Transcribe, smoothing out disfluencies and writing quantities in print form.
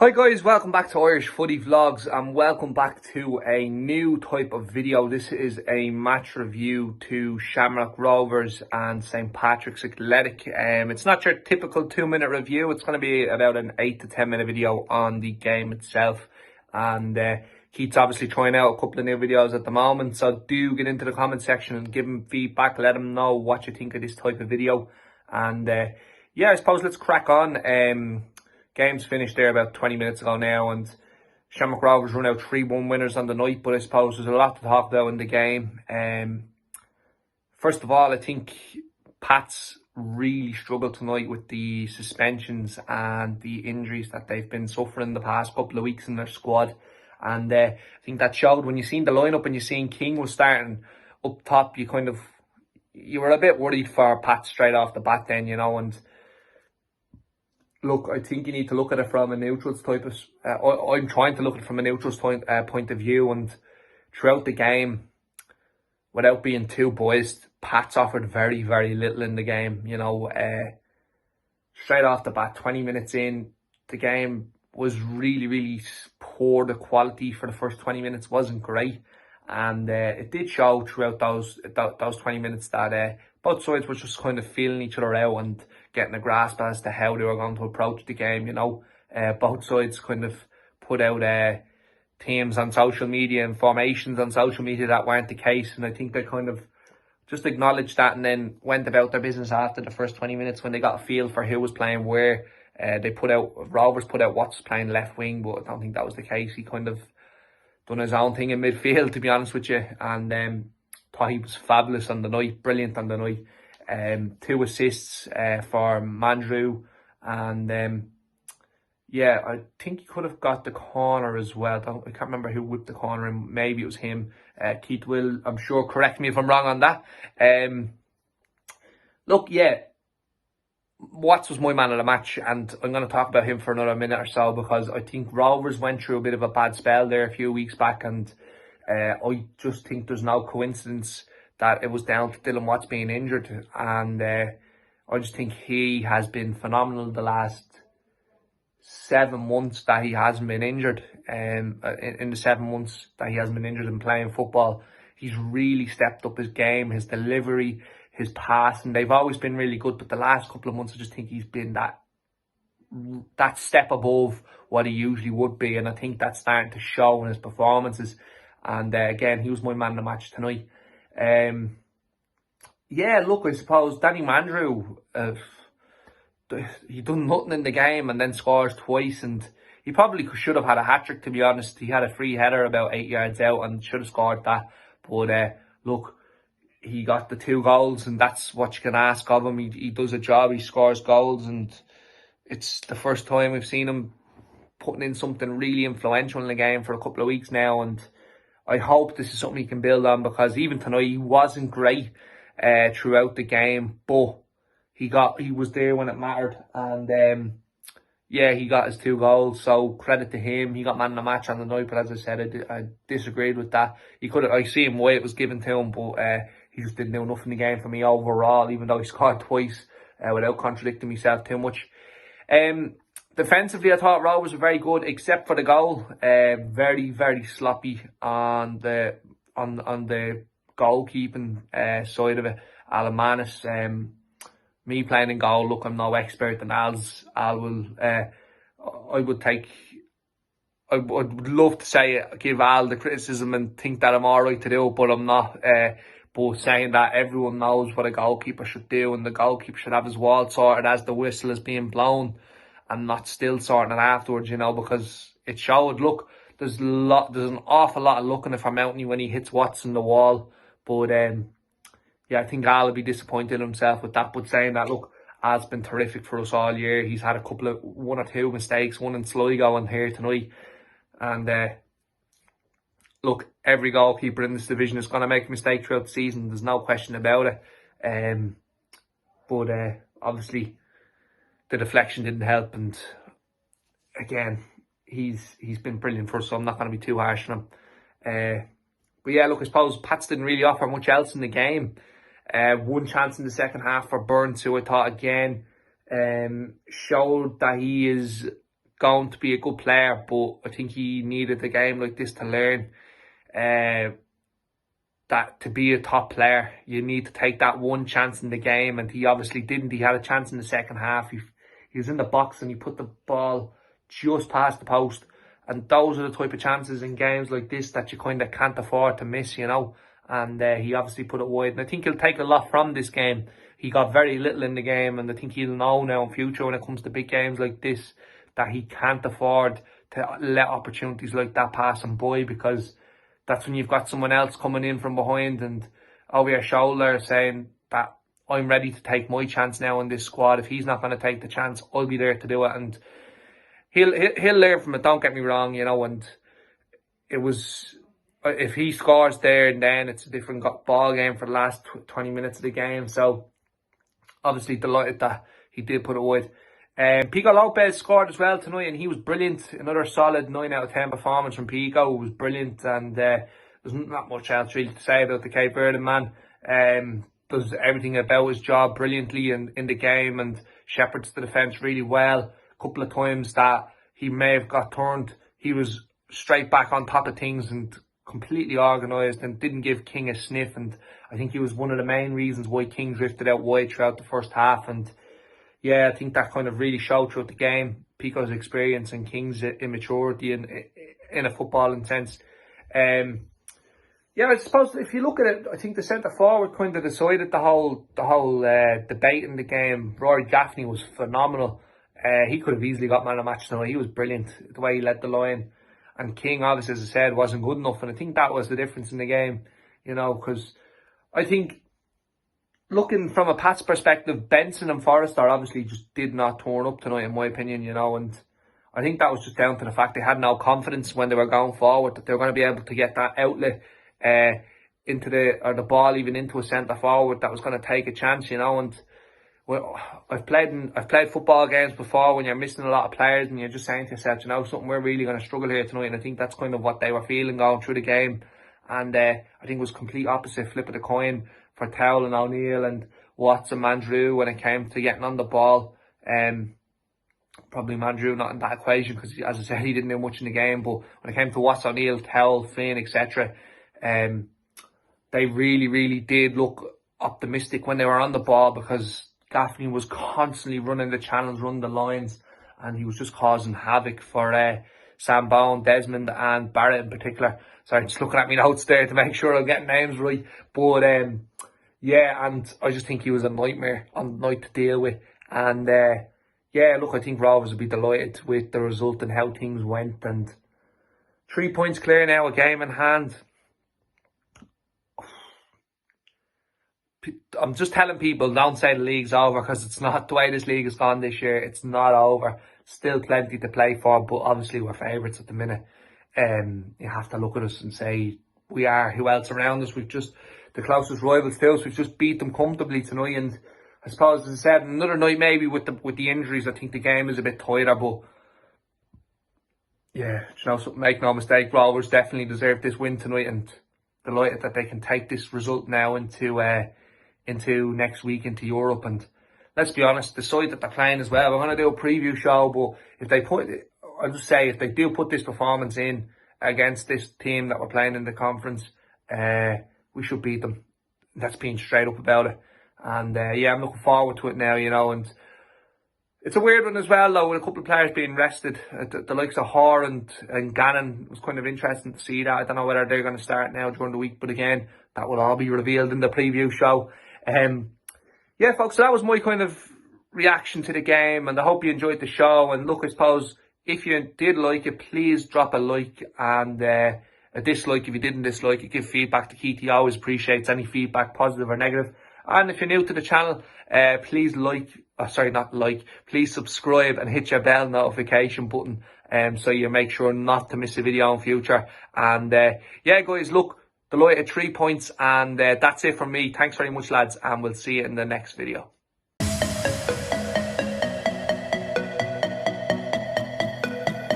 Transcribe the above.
Hi guys, welcome back to Irish Footy Vlogs and welcome back to a new type of video. This is a match review to Shamrock Rovers and St.Patrick's Athletic. It's not your typical 2-minute review. It's going to be about an 8 to 10 minute video on the game itself. And Keith's obviously trying out a couple of new videos at the moment. So do get into the comment section and give him feedback. Let him know what you think of this type of video. And yeah, I suppose let's crack on. Game's finished there about 20 minutes ago now, and Shamrock Rovers run out 3-1 winners on the night, but I suppose there's a lot to talk about in the game. First of all, I think Pats really struggled tonight with the suspensions and the injuries that they've been suffering the past couple of weeks in their squad. And I think that showed when you seen the lineup and you seen King was starting up top. You were a bit worried for Pats straight off the bat then, you know, and look, I think you need to look at it from a neutral's type of... I'm trying to look at it from a neutral's point of view, and throughout the game, without being too biased, Pats offered very, very little in the game. You know, straight off the bat, 20 minutes in, the game was really, really poor. The quality for the first 20 minutes wasn't great. And it did show throughout those 20 minutes that both sides were just kind of feeling each other out and getting a grasp as to how they were going to approach the game, you know. Both sides kind of put out teams on social media and formations on social media that weren't the case. And I think they kind of just acknowledged that and then went about their business after the first 20 minutes when they got a feel for who was playing where. Rovers put out Watts playing left wing, but I don't think that was the case. He kind of done his own thing in midfield, to be honest with you, and thought he was fabulous on the night, brilliant on the night. 2 assists for Mandrew, and yeah, I think he could have got the corner as well. I can't remember who whipped the corner in. Maybe it was him. Keith will, I'm sure, correct me if I'm wrong on that. Look, yeah, Watts was my man of the match, and I'm going to talk about him for another minute or so because I think Rovers went through a bit of a bad spell there a few weeks back, and I just think there's no coincidence that it was down to Dylan Watts being injured, and I just think he has been phenomenal the last 7 months that he hasn't been injured. In the 7 months that he hasn't been injured and playing football, he's really stepped up his game, his delivery, his passing. They've always been really good, but the last couple of months I just think he's been that step above what he usually would be, and I think that's starting to show in his performances. And again, he was my man of the match tonight. Yeah, look, I suppose Danny Mandrew, he done nothing in the game and then scores twice, and he probably should have had a hat-trick, to be honest. He had a free header about 8 yards out and should have scored that. But look, he got the 2 goals, and that's what you can ask of him. He does a job, he scores goals, and it's the first time we've seen him putting in something really influential in the game for a couple of weeks now, and I hope this is something he can build on, because even tonight he wasn't great throughout the game, but he was there when it mattered, and yeah, he got his 2 goals, so credit to him. He got man of the match on the night, but as I said, I disagreed with that. I see him why it was given to him, but he just didn't do enough in the game for me overall, even though he scored twice without contradicting himself too much. Defensively, I thought Rovers were very good, except for the goal. Very, very sloppy on the goalkeeping side of it. Alamanis, me playing in goal, look, I'm no expert, and I would love to say give Al the criticism and think that I'm alright to do it, but I'm not. But saying that, everyone knows what a goalkeeper should do, and the goalkeeper should have his wall sorted as the whistle is being blown, and not still sorting it afterwards, you know, because it showed. Look, there's an awful lot of looking for Mountney when he hits Watts in the wall, but yeah, I think Al will be disappointed in himself with that. But saying that, look, Al's been terrific for us all year. He's had 1 or 2 mistakes, one in Sligo and here tonight, and look, every goalkeeper in this division is going to make a mistake throughout the season. There's no question about it. But obviously the deflection didn't help, and again, he's been brilliant for us, so I'm not going to be too harsh on him. But yeah, look, I suppose Pats didn't really offer much else in the game. 1 chance in the second half for Burns, who I thought again showed that he is going to be a good player, but I think he needed a game like this to learn that to be a top player, you need to take that one chance in the game, and he obviously didn't. He had a chance in the second half. He was in the box and he put the ball just past the post, and those are the type of chances in games like this that you kind of can't afford to miss, you know. And he obviously put it wide, and I think he'll take a lot from this game. He got very little in the game, and I think he'll know now in future when it comes to big games like this that he can't afford to let opportunities like that pass him by, because that's when you've got someone else coming in from behind and over your shoulder saying that I'm ready to take my chance now in this squad. If he's not going to take the chance, I'll be there to do it. And he'll learn from it, don't get me wrong, you know. And it was, if he scores there and then, it's a different ball game for the last 20 minutes of the game. So obviously delighted that he did put it wide. Pico Lopez scored as well tonight, and he was brilliant. Another solid 9 out of 10 performance from Pico. It was brilliant, and there's not much else really to say about the Cape Verdean man. Does everything about his job brilliantly in the game, and shepherds the defence really well. A couple of times that he may have got turned, he was straight back on top of things and completely organised and didn't give King a sniff. And I think he was one of the main reasons why King drifted out wide throughout the first half. And yeah, I think that kind of really showed throughout the game, Pico's experience and King's immaturity in a footballing sense. Yeah, I suppose if you look at it, I think the centre forward kind of decided the whole debate in the game. Rory Gaffney was phenomenal. He could have easily got man of the match tonight. He was brilliant the way he led the line. And King, obviously, as I said, wasn't good enough. And I think that was the difference in the game, you know, because I think, looking from a Pats perspective, Benson and Forrester obviously just did not turn up tonight, in my opinion, you know. And I think that was just down to the fact they had no confidence when they were going forward that they were going to be able to get that outlet into the ball even into a centre forward that was going to take a chance, you know. And well, I've played football games before when you're missing a lot of players and you're just saying to yourself, you know, something, we're really going to struggle here tonight. And I think that's kind of what they were feeling going through the game. And I think it was complete opposite, flip of the coin for Tallaght and O'Neill and Watts and Mandrew when it came to getting on the ball. Probably Mandrew not in that equation because, as I said, he didn't do much in the game. But when it came to Watts, O'Neill, Tallaght, Finn, etc., they really, really did look optimistic when they were on the ball, because Gaffney was constantly running the channels, running the lines, and he was just causing havoc for Sam Bowen, Desmond and Barrett in particular. Sorry, just looking at my notes there to make sure I'm getting names right. But yeah, and I just think he was a nightmare on the night to deal with. And yeah, look, I think Rovers will be delighted with the result and how things went. And 3 points clear now, a game in hand. I'm just telling people, don't say the league's over, because it's not. The way this league has gone this year, it's not over. Still plenty to play for, but obviously we're favourites at the minute. You have to look at us and say we are. Who else around us? We've just the closest rivals to us. We've just beat them comfortably tonight. And I suppose, as I said, another night maybe with the injuries, I think the game is a bit tighter. But yeah, you know, make no mistake, Rovers definitely deserve this win tonight, and delighted that they can take this result now into next week, into Europe. And let's be honest, the side that they're playing as well, we're going to do a preview show, but if they I'll just say, if they do put this performance in against this team that we're playing in the conference, we should beat them. That's being straight up about it. And yeah, I'm looking forward to it now, you know. And it's a weird one as well, though, with a couple of players being rested. The likes of Hoare and Gannon, it was kind of interesting to see that. I don't know whether they're going to start now during the week, but again, that will all be revealed in the preview show. Yeah, folks, so that was my kind of reaction to the game, and I hope you enjoyed the show. And look, I suppose if you did like it, please drop a like and a dislike if you didn't dislike it. Give feedback to Keith. He always appreciates any feedback, positive or negative. And if you're new to the channel, please please subscribe and hit your bell notification button so you make sure not to miss a video in future. And yeah, guys, look, delighted, 3 points, and that's it from me. Thanks very much, lads, and we'll see you in the next video.